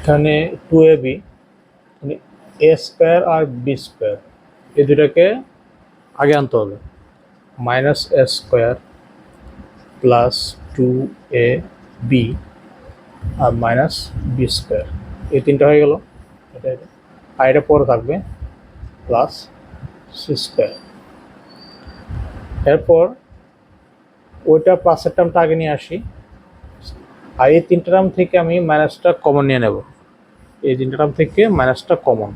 এখানে 2ab মানে a square আর b স্কোয়ার এই দুটাকে আগে আনতে হবে, minus a square plus 2ab আর মাইনাস b স্কোয়ার, এই তিনটা হয়ে গেল। এটা আর এটা পরে থাকবে প্লাস c স্কোয়ার। এরপর ওইটা প্লাসের টার্মটা আগে নিয়ে আসি, আর এই তিনটা টার্ম থেকে আমি মাইনাসটা কমন নিয়ে নেব। এই তিনটা টার্ম থেকে মাইনাসটা কমন,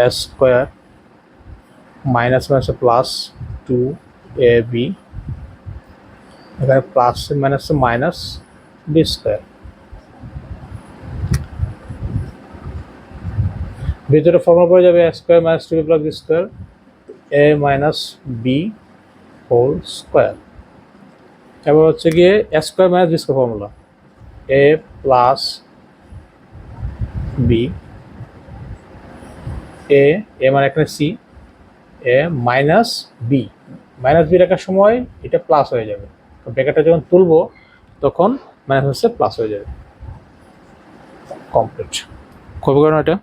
a স্কোয়ার মাইনাস মাইনাসে প্লাস 2ab, এখানে প্লাস মাইনাসে মাইনাস b স্কোয়ার। ভিতরে ফর্মুলা পড়ে যাবে a square minus 2b plus b square, a minus b whole square. এবার হচ্ছে গিয়ে a square minus b square formula, a plus b, a মানে এখানে c, a minus b, minus b রাখার সময় এটা প্লাস হয়ে যাবে, ব্র্যাকেটটা যখন তুলবো তখন মাইনাস হচ্ছে প্লাস হয়ে যাবে। কমপ্লিট। কবে করেন এটা?